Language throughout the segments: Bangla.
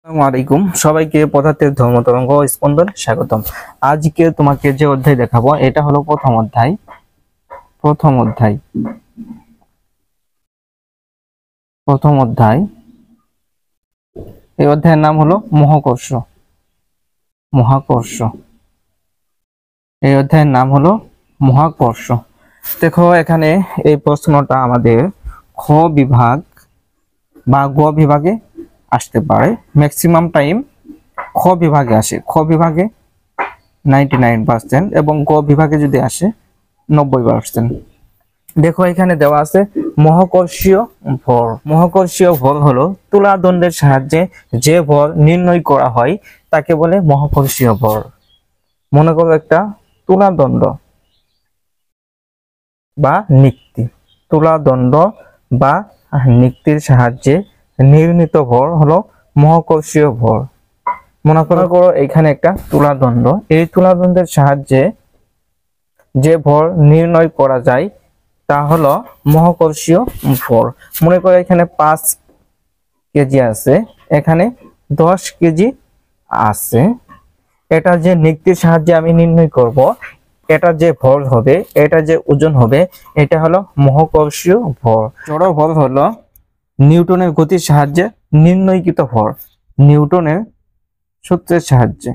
আসসালামু আলাইকুম সবাইকে পদার্থের ধর্ম তরঙ্গ ও স্পন্দন স্বাগতম। আজকে তোমাকে যে অধ্যায় দেখাবো এটা হলো প্রথম অধ্যায়। এই অধ্যায়ের নাম হলো মহাকর্ষ। এই অধ্যায়ের নাম হলো মহাকর্ষ। দেখো এখানে এই প্রশ্নটা আমাদের খ বিভাগ বা গ বিভাগে আসতে পারে। ম্যাক্সিমাম টাইম খ বিভাগে আসে, খ বিভাগে 99% এবং গ বিভাগে যদি আসে 90%। দেখো এখানে দেওয়া আছে মহাকর্ষীয় ভর হলো তুলা দণ্ডের সাহায্যে যে ভর নির্ণয় করা হয় তাকে বলে মহাকর্ষীয় ভর। মনে করো একটা তুলা দণ্ড বা নিক্তি, তুলা দণ্ড বা নিক্তির সাহায্যে নির্ণীত ভর হলো মহাকর্ষীয় ভর। মনে করো এখানে একটা তুলা দণ্ড, এই তুলা দণ্ডের সাহায্যে যে ভর নির্ণয় করা যায় তা হলো মহাকর্ষীয় ভর। মনে করো এখানে 5 কেজি আছে, এখানে 10 কেজি আছে। এটা যে নিক্তির সাহায্যে আমি নির্ণয় করব, এটা যে ভর হবে, এটা যে ওজন হবে, এটা হলো মহাকর্ষীয় ভর। জড় ভর হলো নিউটনের গতির সাহায্যে নির্ণয়কৃত ভর। নিউটনের সূত্রের সাহায্যে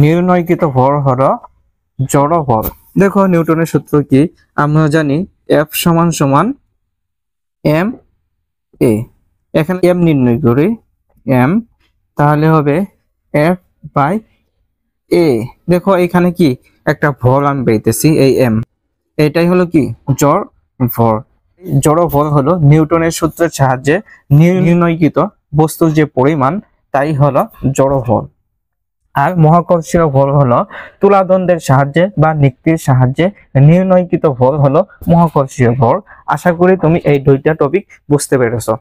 নির্ণয়কৃত ভর হলো জড় ভর। দেখো নিউটনের সূত্র কি আমরা জানি, F সমান সমান m a। এখানে m নির্ণয় করি, m তাহলে হবে F বাই a। দেখো এখানে কি একটা ভর আমি পেয়েছি, এই m, এটাই হলো কি জড় ভর। জড় ভর হলো নিউটনের সূত্রের সাহায্যে নির্ণয়কৃত বস্তুর যে পরিমাণ তাই হলো জড় ভর। আর মহাকর্ষীয় ভর হলো তুলা দণ্ডের সাহায্যে বা নিক্তির সাহায্যে নির্ণয়কৃত ভর হলো মহাকর্ষীয় ভর। আশা করি তুমি এই দুইটা টপিক বুঝতে পেরেছো।